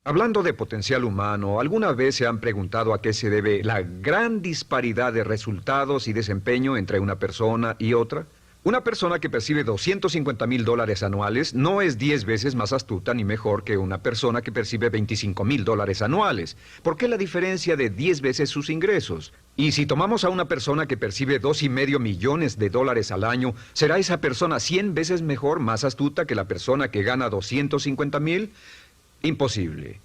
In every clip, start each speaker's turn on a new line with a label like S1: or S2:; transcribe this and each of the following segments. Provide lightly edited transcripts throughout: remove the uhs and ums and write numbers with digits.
S1: Hablando de potencial humano, ¿alguna vez se han preguntado a qué se debe la gran disparidad de resultados y desempeño entre una persona y otra? Una persona que percibe $250,000 anuales no es 10 veces más astuta ni mejor que una persona que percibe $25,000 anuales. ¿Por qué la diferencia de 10 veces sus ingresos? Y si tomamos a una persona que percibe $2,5 millones al año, ¿será esa persona 100 veces mejor, más astuta que la persona que gana $250,000? Imposible.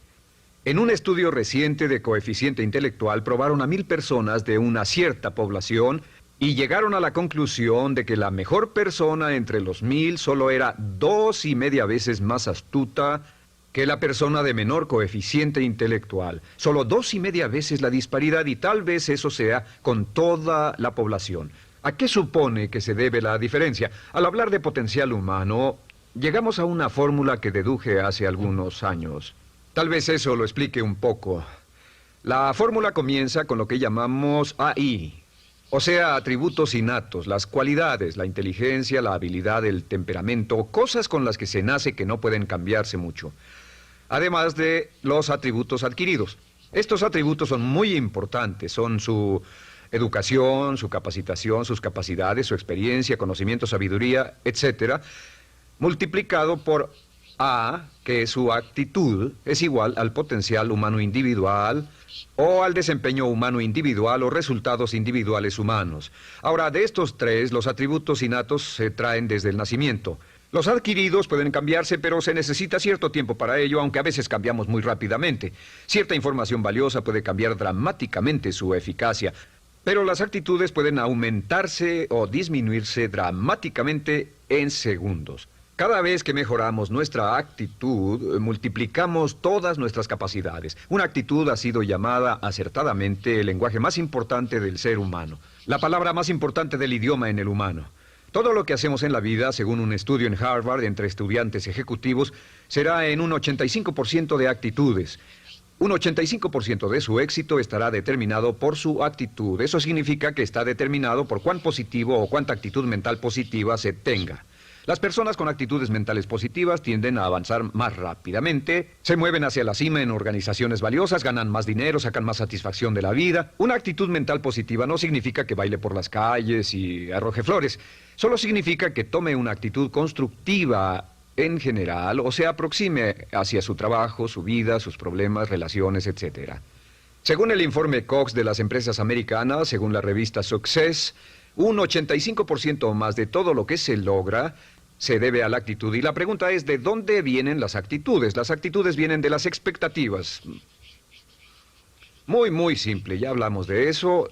S1: En un estudio reciente de coeficiente intelectual probaron a 1,000 personas de una cierta población y llegaron a la conclusión de que la mejor persona entre los 1,000 solo era 2,5 veces más astuta que la persona de menor coeficiente intelectual. Solo 2,5 veces la disparidad, y tal vez eso sea con toda la población. ¿A qué supone que se debe la diferencia? Al hablar de potencial humano, llegamos a una fórmula que deduje hace algunos años. Tal vez eso lo explique un poco. La fórmula comienza con lo que llamamos AI, o sea, atributos innatos, las cualidades, la inteligencia, la habilidad, el temperamento, cosas con las que se nace que no pueden cambiarse mucho. Además de los atributos adquiridos. Estos atributos son muy importantes, son su educación, su capacitación, sus capacidades, su experiencia, conocimiento, sabiduría, etcétera, multiplicado por A, que es su actitud, es igual al potencial humano individual o al desempeño humano individual o resultados individuales humanos. Ahora, de estos tres, los atributos innatos se traen desde el nacimiento. Los adquiridos pueden cambiarse, pero se necesita cierto tiempo para ello, aunque a veces cambiamos muy rápidamente. Cierta información valiosa puede cambiar dramáticamente su eficacia, pero las actitudes pueden aumentarse o disminuirse dramáticamente en segundos. Cada vez que mejoramos nuestra actitud, multiplicamos todas nuestras capacidades. Una actitud ha sido llamada acertadamente el lenguaje más importante del ser humano, la palabra más importante del idioma en el humano. Todo lo que hacemos en la vida, según un estudio en Harvard entre estudiantes ejecutivos, será en un 85% de actitudes. Un 85% de su éxito estará determinado por su actitud. Eso significa que está determinado por cuán positivo o cuánta actitud mental positiva se tenga. Las personas con actitudes mentales positivas tienden a avanzar más rápidamente, se mueven hacia la cima en organizaciones valiosas, ganan más dinero, sacan más satisfacción de la vida. Una actitud mental positiva no significa que baile por las calles y arroje flores. Solo significa que tome una actitud constructiva en general o se aproxime hacia su trabajo, su vida, sus problemas, relaciones, etc. Según el informe Cox de las empresas americanas, según la revista Success, un 85% o más de todo lo que se logra se debe a la actitud. Y la pregunta es, ¿de dónde vienen las actitudes? Las actitudes vienen de las expectativas. Muy simple, ya hablamos de eso.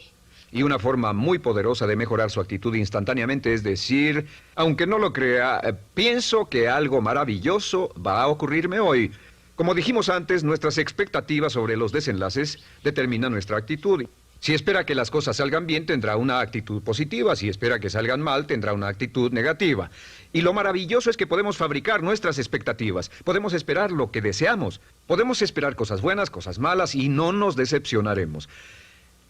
S1: Y una forma muy poderosa de mejorar su actitud instantáneamente es decir, aunque no lo crea, pienso que algo maravilloso va a ocurrirme hoy. Como dijimos antes, nuestras expectativas sobre los desenlaces determinan nuestra actitud. Si espera que las cosas salgan bien, tendrá una actitud positiva. Si espera que salgan mal, tendrá una actitud negativa. Y lo maravilloso es que podemos fabricar nuestras expectativas. Podemos esperar lo que deseamos. Podemos esperar cosas buenas, cosas malas, y no nos decepcionaremos.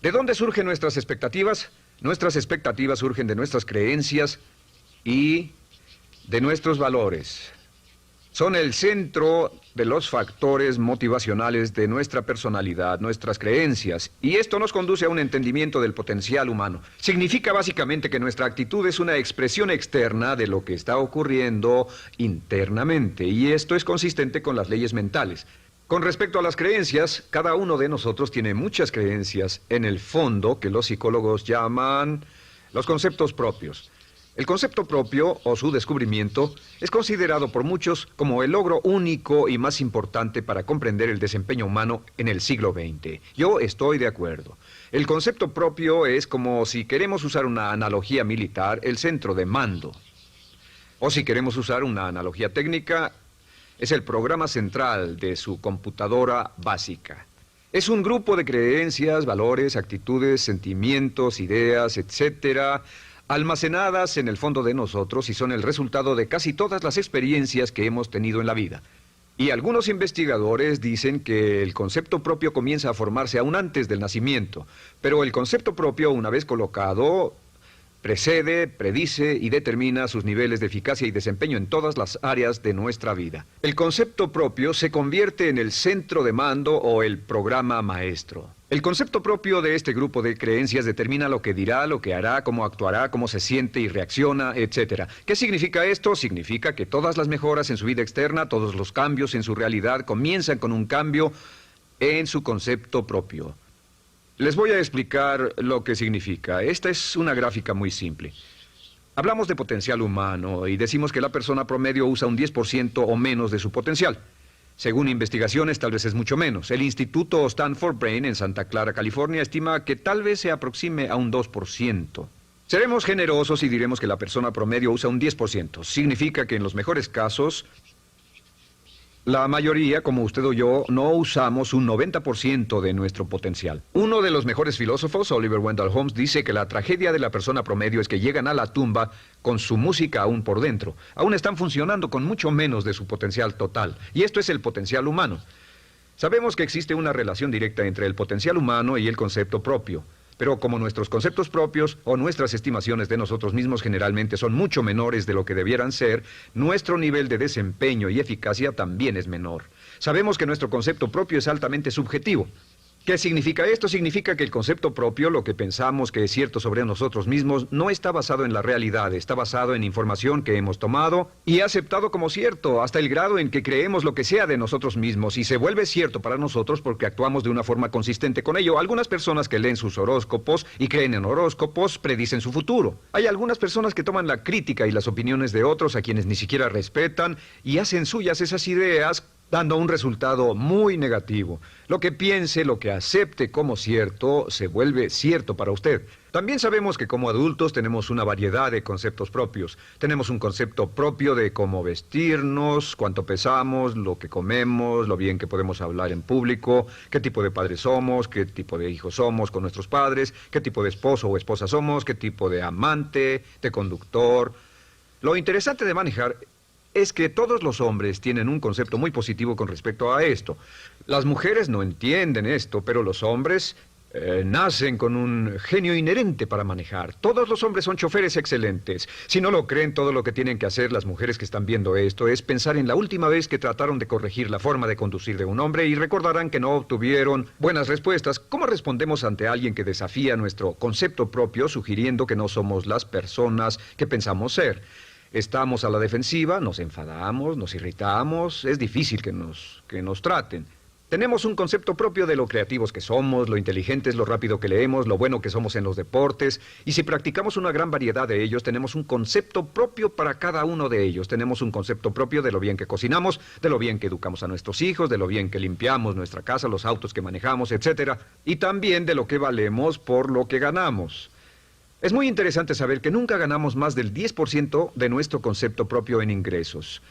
S1: ¿De dónde surgen nuestras expectativas? Nuestras expectativas surgen de nuestras creencias y de nuestros valores. Son el centro de los factores motivacionales de nuestra personalidad, nuestras creencias. Y esto nos conduce a un entendimiento del potencial humano. Significa básicamente que nuestra actitud es una expresión externa de lo que está ocurriendo internamente. Y esto es consistente con las leyes mentales. Con respecto a las creencias, cada uno de nosotros tiene muchas creencias en el fondo que los psicólogos llaman los conceptos propios. El concepto propio, o su descubrimiento, es considerado por muchos como el logro único y más importante para comprender el desempeño humano en el siglo XX. Yo estoy de acuerdo. El concepto propio es como, si queremos usar una analogía militar, el centro de mando. O si queremos usar una analogía técnica, es el programa central de su computadora básica. Es un grupo de creencias, valores, actitudes, sentimientos, ideas, etcétera, almacenadas en el fondo de nosotros y son el resultado de casi todas las experiencias que hemos tenido en la vida. Y algunos investigadores dicen que el concepto propio comienza a formarse aún antes del nacimiento, pero el concepto propio, una vez colocado, precede, predice y determina sus niveles de eficacia y desempeño en todas las áreas de nuestra vida. El concepto propio se convierte en el centro de mando o el programa maestro. El concepto propio de este grupo de creencias determina lo que dirá, lo que hará, cómo actuará, cómo se siente y reacciona, etc. ¿Qué significa esto? Significa que todas las mejoras en su vida externa, todos los cambios en su realidad comienzan con un cambio en su concepto propio. Les voy a explicar lo que significa. Esta es una gráfica muy simple. Hablamos de potencial humano y decimos que la persona promedio usa un 10% o menos de su potencial. Según investigaciones, tal vez es mucho menos. El Instituto Stanford Brain en Santa Clara, California, estima que tal vez se aproxime a un 2%. Seremos generosos y diremos que la persona promedio usa un 10%. Significa que en los mejores casos, la mayoría, como usted o yo, no usamos un 90% de nuestro potencial. Uno de los mejores filósofos, Oliver Wendell Holmes, dice que la tragedia de la persona promedio es que llegan a la tumba con su música aún por dentro. Aún están funcionando con mucho menos de su potencial total. Y esto es el potencial humano. Sabemos que existe una relación directa entre el potencial humano y el concepto propio. Pero como nuestros conceptos propios o nuestras estimaciones de nosotros mismos generalmente son mucho menores de lo que debieran ser, nuestro nivel de desempeño y eficacia también es menor. Sabemos que nuestro concepto propio es altamente subjetivo. ¿Qué significa esto? Significa que el concepto propio, lo que pensamos que es cierto sobre nosotros mismos, no está basado en la realidad, está basado en información que hemos tomado y aceptado como cierto, hasta el grado en que creemos lo que sea de nosotros mismos y se vuelve cierto para nosotros porque actuamos de una forma consistente con ello. Algunas personas que leen sus horóscopos y creen en horóscopos predicen su futuro. Hay algunas personas que toman la crítica y las opiniones de otros a quienes ni siquiera respetan y hacen suyas esas ideas, dando un resultado muy negativo. Lo que piense, lo que acepte como cierto, se vuelve cierto para usted. También sabemos que como adultos tenemos una variedad de conceptos propios. Tenemos un concepto propio de cómo vestirnos, cuánto pesamos, lo que comemos, lo bien que podemos hablar en público, qué tipo de padres somos, qué tipo de hijos somos con nuestros padres, qué tipo de esposo o esposa somos, qué tipo de amante, de conductor. Lo interesante de manejar es que todos los hombres tienen un concepto muy positivo con respecto a esto. Las mujeres no entienden esto, pero los hombres nacen con un genio inherente para manejar. Todos los hombres son choferes excelentes. Si no lo creen, todo lo que tienen que hacer las mujeres que están viendo esto es pensar en la última vez que trataron de corregir la forma de conducir de un hombre y recordarán que no obtuvieron buenas respuestas. ¿Cómo respondemos ante alguien que desafía nuestro concepto propio, sugiriendo que no somos las personas que pensamos ser? Estamos a la defensiva, nos enfadamos, nos irritamos, es difícil que nos traten. Tenemos un concepto propio de lo creativos que somos, lo inteligentes, lo rápido que leemos, lo bueno que somos en los deportes, y si practicamos una gran variedad de ellos, tenemos un concepto propio para cada uno de ellos. Tenemos un concepto propio de lo bien que cocinamos, de lo bien que educamos a nuestros hijos, de lo bien que limpiamos nuestra casa, los autos que manejamos, etc. Y también de lo que valemos por lo que ganamos. Es muy interesante saber que nunca ganamos más del 10% de nuestro concepto propio en ingresos.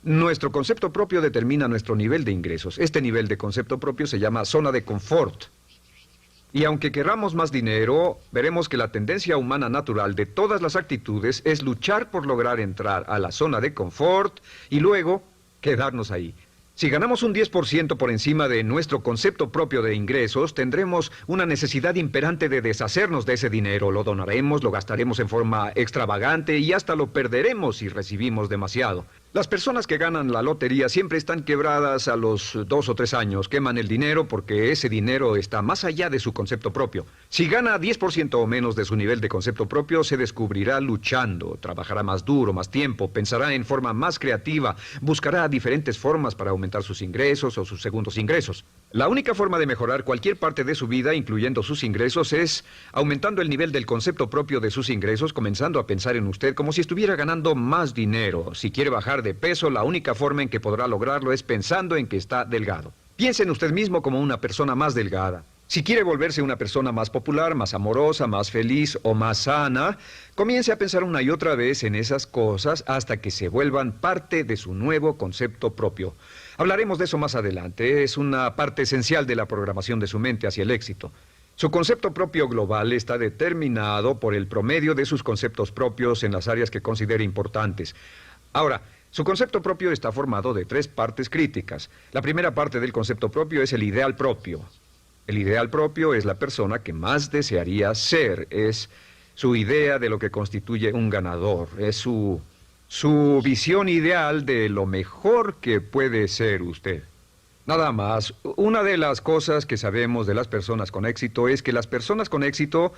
S1: Nuestro concepto propio determina nuestro nivel de ingresos. Este nivel de concepto propio se llama zona de confort. Y aunque querramos más dinero, veremos que la tendencia humana natural de todas las actitudes es luchar por lograr entrar a la zona de confort y luego quedarnos ahí. Si ganamos un 10% por encima de nuestro concepto propio de ingresos, tendremos una necesidad imperante de deshacernos de ese dinero. Lo donaremos, lo gastaremos en forma extravagante y hasta lo perderemos si recibimos demasiado. Las personas que ganan la lotería siempre están quebradas a los 2 o 3 años. Queman el dinero porque ese dinero está más allá de su concepto propio. Si gana 10% o menos de su nivel de concepto propio, se descubrirá luchando, trabajará más duro, más tiempo, pensará en forma más creativa, buscará diferentes formas para aumentar sus ingresos o sus segundos ingresos. La única forma de mejorar cualquier parte de su vida, incluyendo sus ingresos, es aumentando el nivel del concepto propio de sus ingresos, comenzando a pensar en usted como si estuviera ganando más dinero. Si quiere bajar de peso, la única forma en que podrá lograrlo es pensando en que está delgado. Piense en usted mismo como una persona más delgada. Si quiere volverse una persona más popular, más amorosa, más feliz o más sana, comience a pensar una y otra vez en esas cosas hasta que se vuelvan parte de su nuevo concepto propio. Hablaremos de eso más adelante. Es una parte esencial de la programación de su mente hacia el éxito. Su concepto propio global está determinado por el promedio de sus conceptos propios en las áreas que considere importantes. Ahora, su concepto propio está formado de 3 partes críticas. La primera parte del concepto propio es el ideal propio. El ideal propio es la persona que más desearía ser, es su idea de lo que constituye un ganador, es su visión ideal de lo mejor que puede ser usted. Nada más, una de las cosas que sabemos de las personas con éxito es que las personas con éxito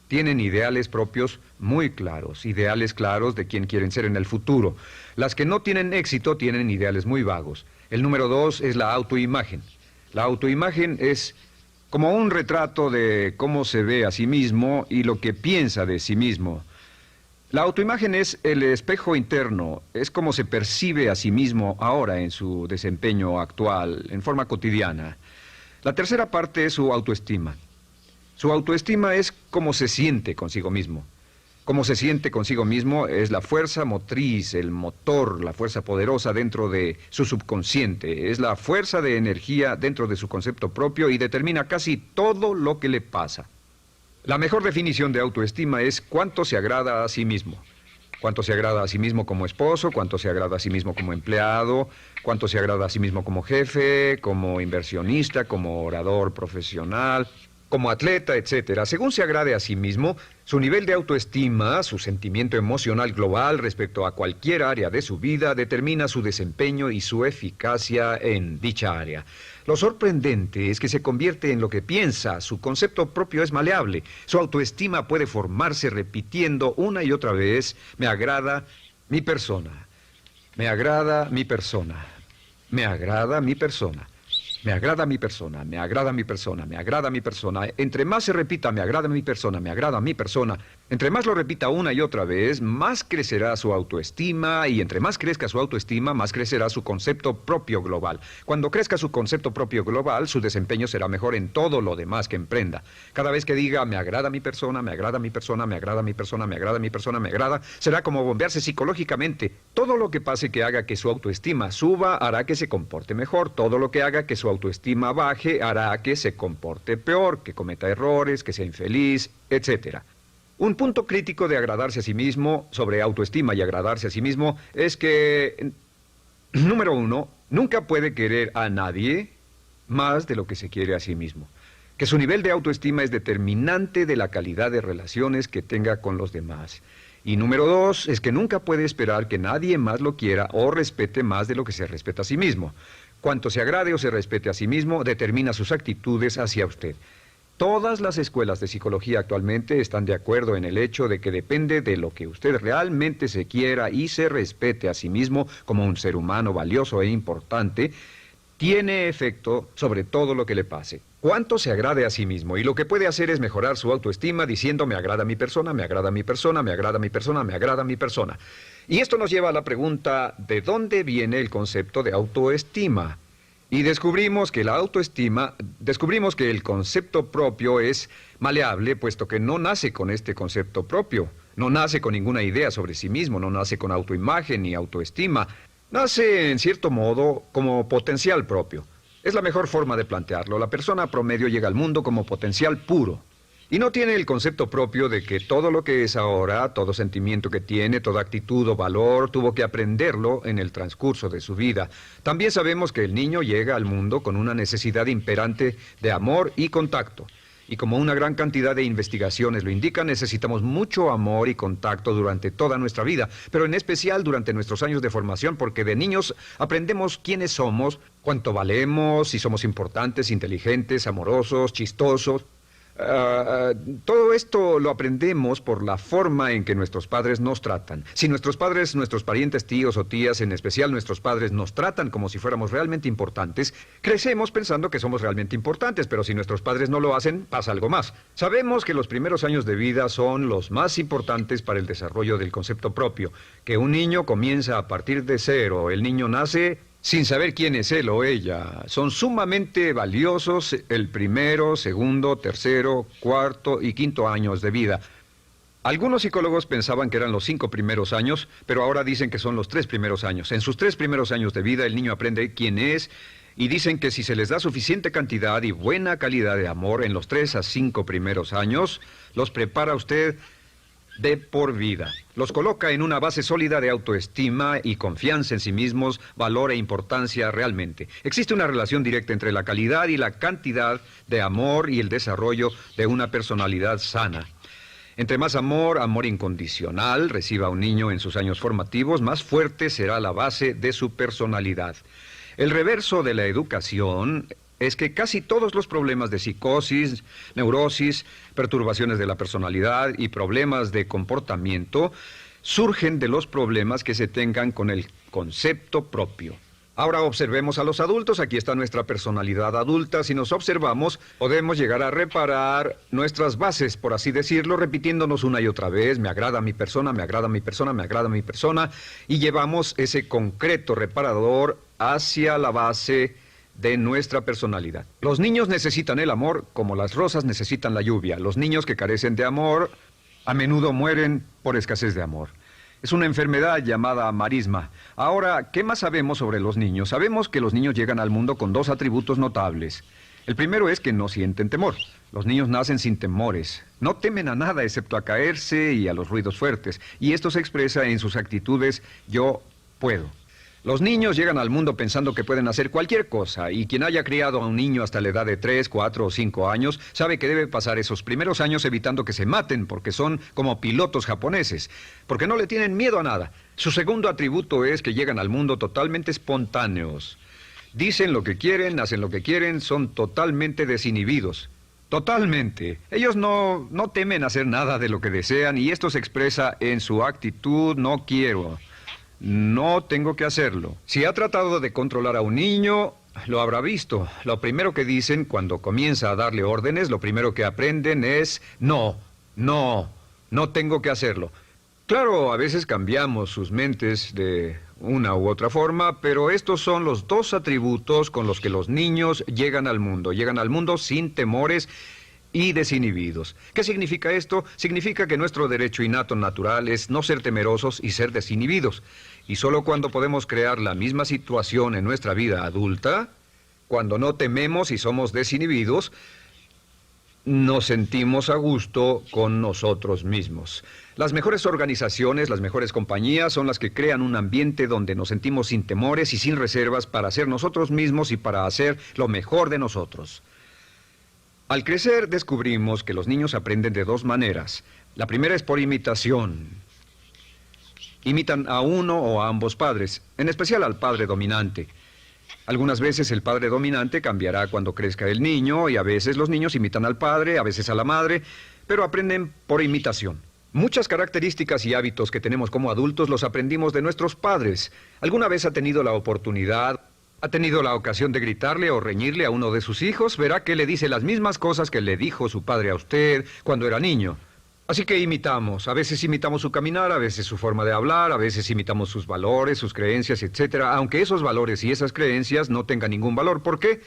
S1: tienen ideales propios muy claros, ideales claros de quién quieren ser en el futuro. Las que no tienen éxito tienen ideales muy vagos. El número 2 es la autoimagen. La autoimagen es como un retrato de cómo se ve a sí mismo y lo que piensa de sí mismo. La autoimagen es el espejo interno, es como se percibe a sí mismo ahora en su desempeño actual, en forma cotidiana. La tercera parte es su autoestima. Su autoestima es cómo se siente consigo mismo. Cómo se siente consigo mismo es la fuerza motriz, el motor, la fuerza poderosa dentro de su subconsciente. Es la fuerza de energía dentro de su concepto propio y determina casi todo lo que le pasa. La mejor definición de autoestima es cuánto se agrada a sí mismo. Cuánto se agrada a sí mismo como esposo, cuánto se agrada a sí mismo como empleado, cuánto se agrada a sí mismo como jefe, como inversionista, como orador profesional, como atleta, etcétera. Según se agrade a sí mismo, su nivel de autoestima, su sentimiento emocional global respecto a cualquier área de su vida, determina su desempeño y su eficacia en dicha área. Lo sorprendente es que se convierte en lo que piensa, su concepto propio es maleable, su autoestima puede formarse repitiendo una y otra vez, me agrada mi persona, me agrada mi persona, me agrada mi persona. Me agrada mi persona, me agrada mi persona, me agrada mi persona. Entre más se repita, me agrada mi persona, me agrada mi persona, entre más lo repita una y otra vez, más crecerá su autoestima y entre más crezca su autoestima, más crecerá su concepto propio global. Cuando crezca su concepto propio global, su desempeño será mejor en todo lo demás que emprenda. Cada vez que diga, me agrada mi persona, me agrada mi persona, me agrada mi persona, me agrada mi persona, me agrada, será como bombearse psicológicamente. Todo lo que pase que haga que su autoestima suba, hará que se comporte mejor. Todo lo que haga que su autoestima baje, hará que se comporte peor, que cometa errores, que sea infeliz, etc. Un punto crítico de agradarse a sí mismo, sobre autoestima y agradarse a sí mismo, es que, número 1, nunca puede querer a nadie más de lo que se quiere a sí mismo. Que su nivel de autoestima es determinante de la calidad de relaciones que tenga con los demás. Y número 2, es que nunca puede esperar que nadie más lo quiera o respete más de lo que se respeta a sí mismo. Cuanto se agrade o se respete a sí mismo, determina sus actitudes hacia usted. Todas las escuelas de psicología actualmente están de acuerdo en el hecho de que depende de lo que usted realmente se quiera y se respete a sí mismo como un ser humano valioso e importante, tiene efecto sobre todo lo que le pase. Cuánto se agrade a sí mismo y lo que puede hacer es mejorar su autoestima diciendo me agrada mi persona, me agrada mi persona, me agrada mi persona, me agrada mi persona. Y esto nos lleva a la pregunta, ¿de dónde viene el concepto de autoestima? Y descubrimos que el concepto propio es maleable, puesto que no nace con este concepto propio, no nace con ninguna idea sobre sí mismo, no nace con autoimagen ni autoestima, nace en cierto modo como potencial propio. Es la mejor forma de plantearlo. La persona promedio llega al mundo como potencial puro. Y no tiene el concepto propio de que todo lo que es ahora, todo sentimiento que tiene, toda actitud o valor, tuvo que aprenderlo en el transcurso de su vida. También sabemos que el niño llega al mundo con una necesidad imperante de amor y contacto. Y como una gran cantidad de investigaciones lo indican, necesitamos mucho amor y contacto durante toda nuestra vida, pero en especial durante nuestros años de formación, porque de niños aprendemos quiénes somos, cuánto valemos, si somos importantes, inteligentes, amorosos, chistosos. Todo esto lo aprendemos por la forma en que nuestros padres nos tratan. Si nuestros padres, nuestros parientes, tíos o tías, en especial nuestros padres, nos tratan como si fuéramos realmente importantes, crecemos pensando que somos realmente importantes, pero si nuestros padres no lo hacen, pasa algo más. Sabemos que los primeros años de vida son los más importantes para el desarrollo del concepto propio, que un niño comienza a partir de cero. El niño nace sin saber quién es él o ella. Son sumamente valiosos el primero, segundo, tercero, cuarto y quinto años de vida. Algunos psicólogos pensaban que eran los 5 primeros años, pero ahora dicen que son los 3 primeros años. En sus 3 primeros años de vida el niño aprende quién es y dicen que si se les da suficiente cantidad y buena calidad de amor en los 3 a 5 primeros años, los prepara usted de por vida. Los coloca en una base sólida de autoestima y confianza en sí mismos, valor e importancia realmente. Existe una relación directa entre la calidad y la cantidad de amor y el desarrollo de una personalidad sana. Entre más amor, amor incondicional, reciba un niño en sus años formativos, más fuerte será la base de su personalidad. El reverso de la educación es que casi todos los problemas de psicosis, neurosis, perturbaciones de la personalidad y problemas de comportamiento surgen de los problemas que se tengan con el concepto propio. Ahora observemos a los adultos. Aquí está nuestra personalidad adulta. Si nos observamos, podemos llegar a reparar nuestras bases, por así decirlo, repitiéndonos una y otra vez: me agrada mi persona, me agrada mi persona, me agrada mi persona, y llevamos ese concreto reparador hacia la base de nuestra personalidad. Los niños necesitan el amor como las rosas necesitan la lluvia. Los niños que carecen de amor a menudo mueren por escasez de amor. Es una enfermedad llamada marisma. Ahora, ¿qué más sabemos sobre los niños? Sabemos que los niños llegan al mundo con dos atributos notables. El primero es que no sienten temor. Los niños nacen sin temores. No temen a nada excepto a caerse y a los ruidos fuertes. Y esto se expresa en sus actitudes: yo puedo. Los niños llegan al mundo pensando que pueden hacer cualquier cosa, y quien haya criado a un niño hasta la edad de 3, 4 o 5 años sabe que debe pasar esos primeros años evitando que se maten, porque son como pilotos japoneses, porque no le tienen miedo a nada. Su segundo atributo es que llegan al mundo totalmente espontáneos. Dicen lo que quieren, hacen lo que quieren, son totalmente desinhibidos. Totalmente. Ellos no temen hacer nada de lo que desean, y esto se expresa en su actitud: no quiero. No tengo que hacerlo. Si ha tratado de controlar a un niño, lo habrá visto. Lo primero que dicen cuando comienza a darle órdenes, lo primero que aprenden es: no tengo que hacerlo. Claro, a veces cambiamos sus mentes de una u otra forma, pero estos son los dos atributos con los que los niños llegan al mundo. Llegan al mundo sin temores y desinhibidos. ¿Qué significa esto? Significa que nuestro derecho innato natural es no ser temerosos y ser desinhibidos. Y solo cuando podemos crear la misma situación en nuestra vida adulta, cuando no tememos y somos desinhibidos, nos sentimos a gusto con nosotros mismos. Las mejores organizaciones, las mejores compañías son las que crean un ambiente donde nos sentimos sin temores y sin reservas para ser nosotros mismos y para hacer lo mejor de nosotros. Al crecer descubrimos que los niños aprenden de dos maneras. La primera es por imitación. Imitan a uno o a ambos padres, en especial al padre dominante. Algunas veces el padre dominante cambiará cuando crezca el niño, y a veces los niños imitan al padre, a veces a la madre, pero aprenden por imitación. Muchas características y hábitos que tenemos como adultos los aprendimos de nuestros padres. ¿Alguna vez ha tenido la ocasión de gritarle o reñirle a uno de sus hijos? Verá que le dice las mismas cosas que le dijo su padre a usted cuando era niño. Así que imitamos. A veces imitamos su caminar, a veces su forma de hablar, a veces imitamos sus valores, sus creencias, etcétera, aunque esos valores y esas creencias no tengan ningún valor. ¿Por qué?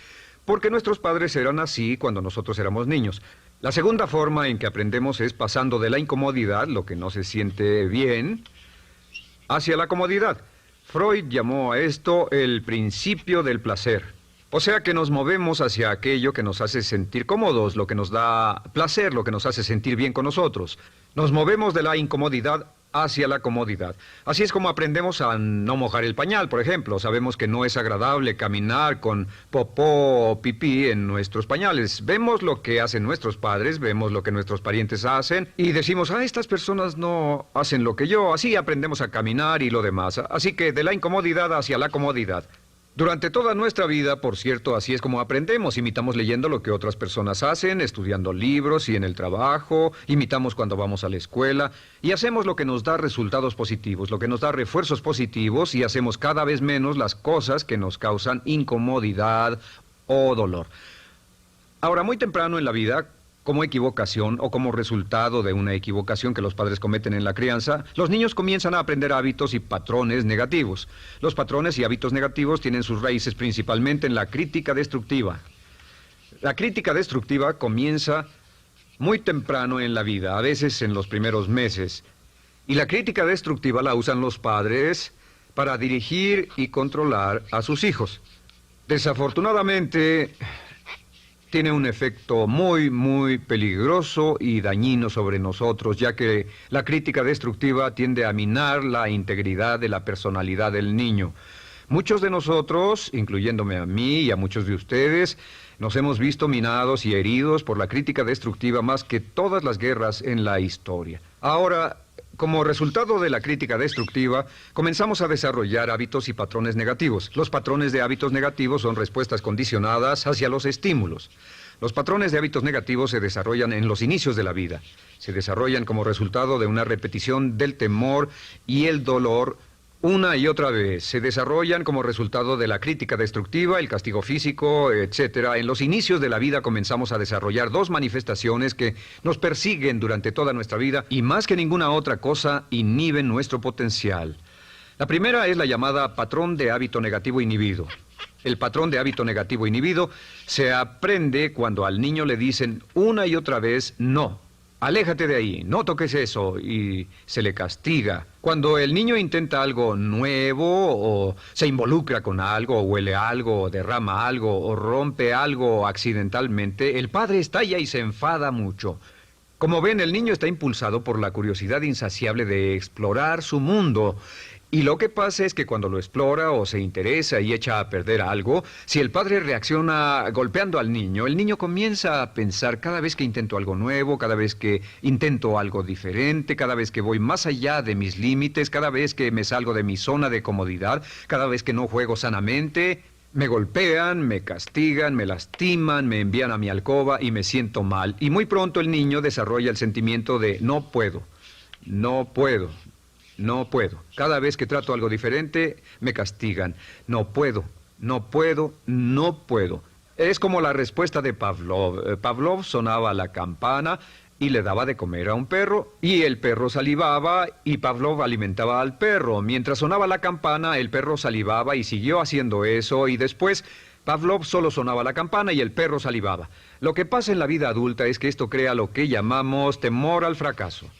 S1: Porque nuestros padres eran así cuando nosotros éramos niños. La segunda forma en que aprendemos es pasando de la incomodidad, lo que no se siente bien, hacia la comodidad. Freud llamó a esto el principio del placer. O sea que nos movemos hacia aquello que nos hace sentir cómodos, lo que nos da placer, lo que nos hace sentir bien con nosotros. Nos movemos de la incomodidad hacia la comodidad. Así es como aprendemos a no mojar el pañal, por ejemplo. Sabemos que no es agradable caminar con popó o pipí en nuestros pañales. Vemos lo que hacen nuestros padres, vemos lo que nuestros parientes hacen y decimos: estas personas no hacen lo que yo. Así aprendemos a caminar y lo demás. Así que de la incomodidad hacia la comodidad. Durante toda nuestra vida, por cierto, así es como aprendemos. Imitamos leyendo lo que otras personas hacen, estudiando libros y en el trabajo, imitamos cuando vamos a la escuela, y hacemos lo que nos da resultados positivos, lo que nos da refuerzos positivos, y hacemos cada vez menos las cosas que nos causan incomodidad o dolor. Ahora, muy temprano en la vida, como equivocación o como resultado de una equivocación que los padres cometen en la crianza, los niños comienzan a aprender hábitos y patrones negativos. Los patrones y hábitos negativos tienen sus raíces principalmente en la crítica destructiva. La crítica destructiva comienza muy temprano en la vida, a veces en los primeros meses. Y la crítica destructiva la usan los padres para dirigir y controlar a sus hijos. Desafortunadamente, tiene un efecto muy peligroso y dañino sobre nosotros, ya que la crítica destructiva tiende a minar la integridad de la personalidad del niño. Muchos de nosotros, incluyéndome a mí y a muchos de ustedes, nos hemos visto minados y heridos por la crítica destructiva más que todas las guerras en la historia. Ahora, como resultado de la crítica destructiva, comenzamos a desarrollar hábitos y patrones negativos. Los patrones de hábitos negativos son respuestas condicionadas hacia los estímulos. Los patrones de hábitos negativos se desarrollan en los inicios de la vida. Se desarrollan como resultado de una repetición del temor y el dolor una y otra vez. Se desarrollan como resultado de la crítica destructiva, el castigo físico, etc. En los inicios de la vida comenzamos a desarrollar dos manifestaciones que nos persiguen durante toda nuestra vida y más que ninguna otra cosa inhiben nuestro potencial. La primera es la llamada patrón de hábito negativo inhibido. El patrón de hábito negativo inhibido se aprende cuando al niño le dicen una y otra vez no. Aléjate de ahí, no toques eso, y se le castiga. Cuando el niño intenta algo nuevo, o se involucra con algo, o huele algo, o derrama algo, o rompe algo accidentalmente, el padre estalla y se enfada mucho. Como ven, el niño está impulsado por la curiosidad insaciable de explorar su mundo. Y lo que pasa es que cuando lo explora o se interesa y echa a perder algo, si el padre reacciona golpeando al niño, el niño comienza a pensar cada vez que intento algo nuevo, cada vez que intento algo diferente, cada vez que voy más allá de mis límites, cada vez que me salgo de mi zona de comodidad, cada vez que no juego sanamente, me golpean, me castigan, me lastiman, me envían a mi alcoba y me siento mal. Y muy pronto el niño desarrolla el sentimiento de no puedo, no puedo. No puedo. Cada vez que trato algo diferente, me castigan. No puedo, no puedo, no puedo. Es como la respuesta de Pavlov. Pavlov sonaba la campana y le daba de comer a un perro, y el perro salivaba y Pavlov alimentaba al perro. Mientras sonaba la campana, el perro salivaba y siguió haciendo eso, y después Pavlov solo sonaba la campana y el perro salivaba. Lo que pasa en la vida adulta es que esto crea lo que llamamos temor al fracaso.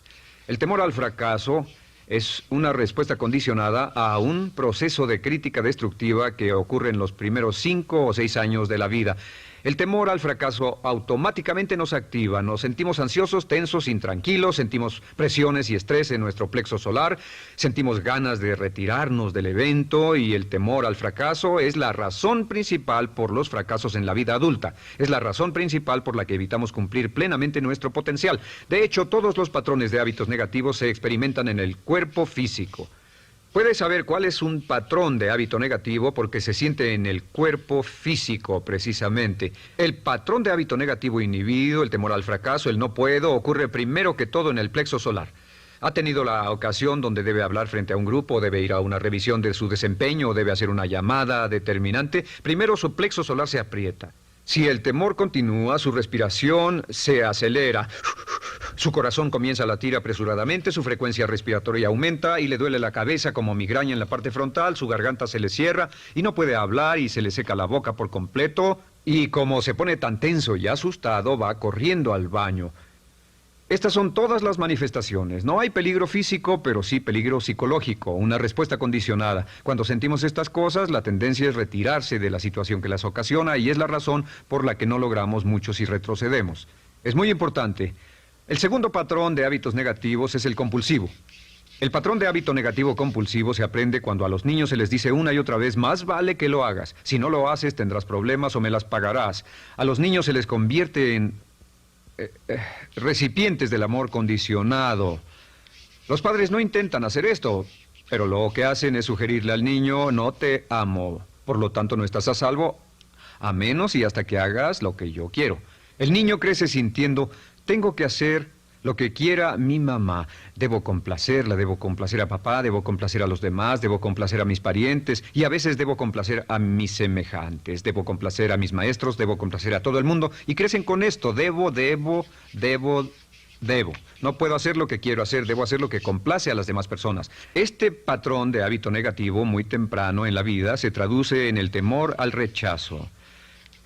S1: El temor al fracaso es una respuesta condicionada a un proceso de crítica destructiva que ocurre en los primeros 5 o 6 años de la vida. El temor al fracaso automáticamente nos activa, nos sentimos ansiosos, tensos, intranquilos, sentimos presiones y estrés en nuestro plexo solar, sentimos ganas de retirarnos del evento, y el temor al fracaso es la razón principal por los fracasos en la vida adulta. Es la razón principal por la que evitamos cumplir plenamente nuestro potencial. De hecho, todos los patrones de hábitos negativos se experimentan en el cuerpo físico. Puedes saber cuál es un patrón de hábito negativo porque se siente en el cuerpo físico, precisamente. El patrón de hábito negativo inhibido, el temor al fracaso, el no puedo, ocurre primero que todo en el plexo solar. ¿Ha tenido la ocasión donde debe hablar frente a un grupo, debe ir a una revisión de su desempeño, o debe hacer una llamada determinante? Primero su plexo solar se aprieta. Si el temor continúa, su respiración se acelera. Su corazón comienza a latir apresuradamente, su frecuencia respiratoria aumenta y le duele la cabeza como migraña en la parte frontal, su garganta se le cierra y no puede hablar y se le seca la boca por completo. Y como se pone tan tenso y asustado, va corriendo al baño. Estas son todas las manifestaciones. No hay peligro físico, pero sí peligro psicológico, una respuesta condicionada. Cuando sentimos estas cosas, la tendencia es retirarse de la situación que las ocasiona y es la razón por la que no logramos mucho si retrocedemos. Es muy importante. El segundo patrón de hábitos negativos es el compulsivo. El patrón de hábito negativo compulsivo se aprende cuando a los niños se les dice una y otra vez, más vale que lo hagas. Si no lo haces, tendrás problemas o me las pagarás. A los niños se les convierte en recipientes del amor condicionado. Los padres no intentan hacer esto, pero lo que hacen es sugerirle al niño, no te amo, por lo tanto no estás a salvo, a menos y hasta que hagas lo que yo quiero. El niño crece sintiendo, tengo que hacer lo que quiera mi mamá. Debo complacerla, debo complacer a papá, debo complacer a los demás, debo complacer a mis parientes y a veces debo complacer a mis semejantes, debo complacer a mis maestros, debo complacer a todo el mundo y crecen con esto, debo. No puedo hacer lo que quiero hacer, debo hacer lo que complace a las demás personas. Este patrón de hábito negativo muy temprano en la vida se traduce en el temor al rechazo.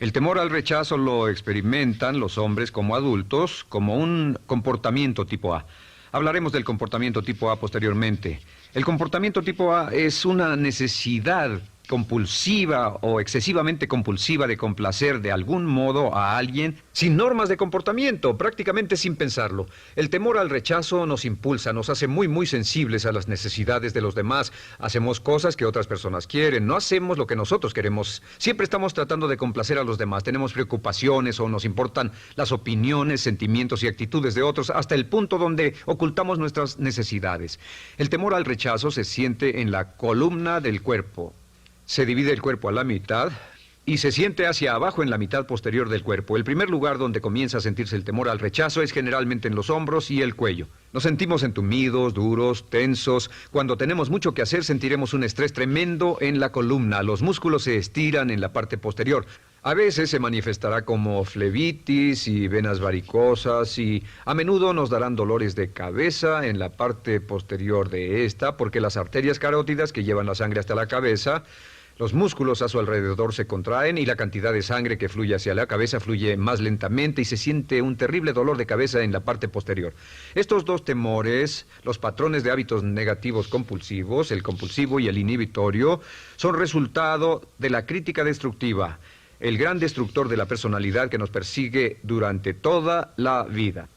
S1: El temor al rechazo lo experimentan los hombres como adultos como un comportamiento tipo A. Hablaremos del comportamiento tipo A posteriormente. El comportamiento tipo A es una necesidad compulsiva o excesivamente compulsiva de complacer de algún modo a alguien sin normas de comportamiento, prácticamente sin pensarlo. El temor al rechazo nos impulsa, nos hace muy sensibles a las necesidades de los demás. Hacemos cosas que otras personas quieren, no hacemos lo que nosotros queremos. Siempre estamos tratando de complacer a los demás. Tenemos preocupaciones o nos importan las opiniones, sentimientos y actitudes de otros hasta el punto donde ocultamos nuestras necesidades. El temor al rechazo se siente en la columna del cuerpo. Se divide el cuerpo a la mitad y se siente hacia abajo en la mitad posterior del cuerpo. El primer lugar donde comienza a sentirse el temor al rechazo es generalmente en los hombros y el cuello. Nos sentimos entumidos, duros, tensos. Cuando tenemos mucho que hacer sentiremos un estrés tremendo en la columna. Los músculos se estiran en la parte posterior. A veces se manifestará como flebitis y venas varicosas y a menudo nos darán dolores de cabeza en la parte posterior de esta porque las arterias carótidas que llevan la sangre hasta la cabeza, los músculos a su alrededor se contraen y la cantidad de sangre que fluye hacia la cabeza fluye más lentamente y se siente un terrible dolor de cabeza en la parte posterior. Estos dos temores, los patrones de hábitos negativos compulsivos, el compulsivo y el inhibitorio, son resultado de la crítica destructiva, el gran destructor de la personalidad que nos persigue durante toda la vida.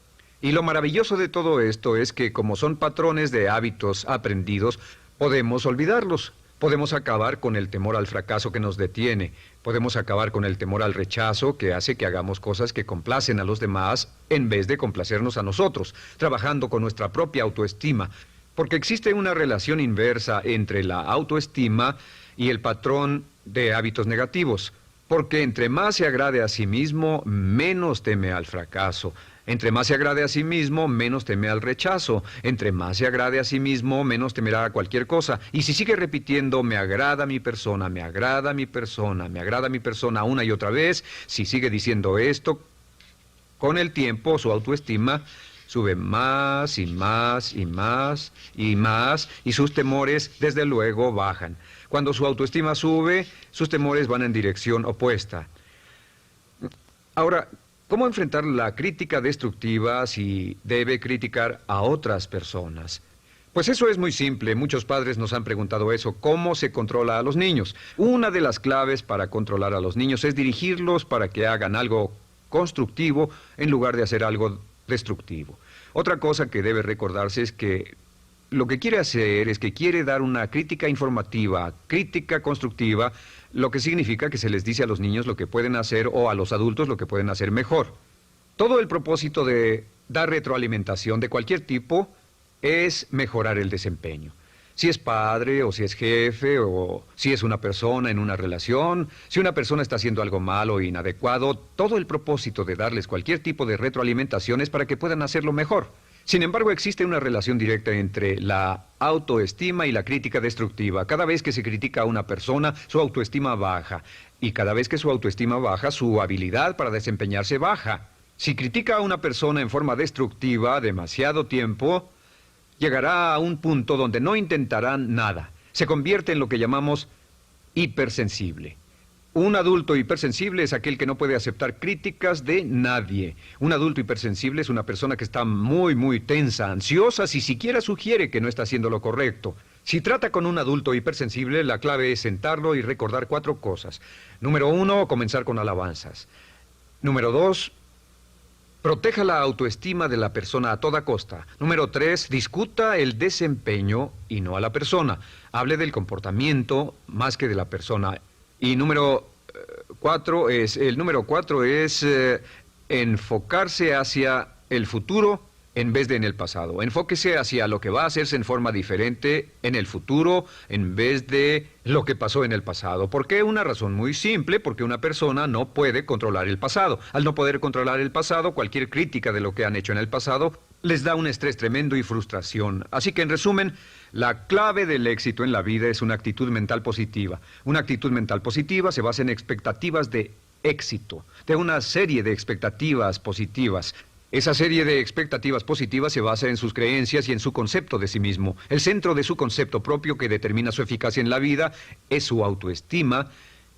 S1: Y lo maravilloso de todo esto es que como son patrones de hábitos aprendidos, podemos olvidarlos. Podemos acabar con el temor al fracaso que nos detiene. Podemos acabar con el temor al rechazo que hace que hagamos cosas que complacen a los demás en vez de complacernos a nosotros, trabajando con nuestra propia autoestima. Porque existe una relación inversa entre la autoestima y el patrón de hábitos negativos. Porque entre más se agrade a sí mismo, menos teme al fracaso. Entre más se agrade a sí mismo, menos teme al rechazo. Entre más se agrade a sí mismo, menos temerá a cualquier cosa. Y si sigue repitiendo, me agrada mi persona, me agrada mi persona, me agrada mi persona una y otra vez, si sigue diciendo esto, con el tiempo su autoestima sube más y más y más y más y sus temores desde luego bajan. Cuando su autoestima sube, sus temores van en dirección opuesta. Ahora, ¿cómo enfrentar la crítica destructiva si debe criticar a otras personas? Pues eso es muy simple. Muchos padres nos han preguntado eso. ¿Cómo se controla a los niños? Una de las claves para controlar a los niños es dirigirlos para que hagan algo constructivo en lugar de hacer algo destructivo. Otra cosa que debe recordarse es que lo que quiere hacer es que quiere dar una crítica informativa, crítica constructiva, lo que significa que se les dice a los niños lo que pueden hacer o a los adultos lo que pueden hacer mejor. Todo el propósito de dar retroalimentación de cualquier tipo es mejorar el desempeño. Si es padre o si es jefe o si es una persona en una relación, si una persona está haciendo algo malo o inadecuado, todo el propósito de darles cualquier tipo de retroalimentación es para que puedan hacerlo mejor. Sin embargo, existe una relación directa entre la autoestima y la crítica destructiva. Cada vez que se critica a una persona, su autoestima baja. Y cada vez que su autoestima baja, su habilidad para desempeñarse baja. Si critica a una persona en forma destructiva demasiado tiempo, llegará a un punto donde no intentarán nada. Se convierte en lo que llamamos hipersensible. Un adulto hipersensible es aquel que no puede aceptar críticas de nadie. Un adulto hipersensible es una persona que está muy tensa, ansiosa, si siquiera sugiere que no está haciendo lo correcto. Si trata con un adulto hipersensible, la clave es sentarlo y recordar 4 cosas. Número 1, comenzar con alabanzas. Número 2, proteja la autoestima de la persona a toda costa. Número 3, discuta el desempeño y no a la persona. Hable del comportamiento más que de la persona. Y número 4 es enfocarse hacia el futuro en vez de en el pasado. Enfóquese hacia lo que va a hacerse en forma diferente en el futuro en vez de lo que pasó en el pasado. ¿Por qué? Una razón muy simple, porque una persona no puede controlar el pasado. Al no poder controlar el pasado, cualquier crítica de lo que han hecho en el pasado les da un estrés tremendo y frustración. Así que, en resumen, la clave del éxito en la vida es una actitud mental positiva. Una actitud mental positiva se basa en expectativas de éxito, de una serie de expectativas positivas. Esa serie de expectativas positivas se basa en sus creencias y en su concepto de sí mismo. El centro de su concepto propio que determina su eficacia en la vida es su autoestima,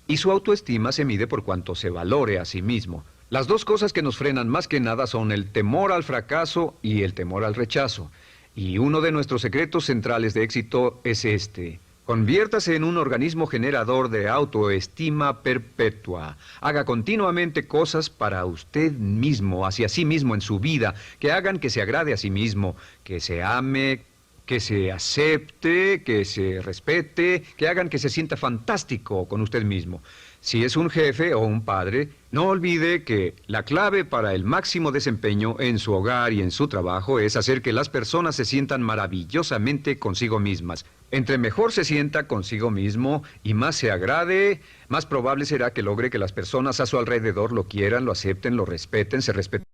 S1: y su autoestima se mide por cuanto se valore a sí mismo. Las dos cosas que nos frenan más que nada son el temor al fracaso y el temor al rechazo. Y uno de nuestros secretos centrales de éxito es este: Conviértase en un organismo generador de autoestima perpetua. Haga continuamente cosas para usted mismo, hacia sí mismo en su vida, que hagan que se agrade a sí mismo, que se ame, que se acepte, que se respete, que hagan que se sienta fantástico con usted mismo. Si es un jefe o un padre, no olvide que la clave para el máximo desempeño en su hogar y en su trabajo es hacer que las personas se sientan maravillosamente consigo mismas. Entre mejor se sienta consigo mismo y más se agrade, más probable será que logre que las personas a su alrededor lo quieran, lo acepten, lo respeten, se respeten.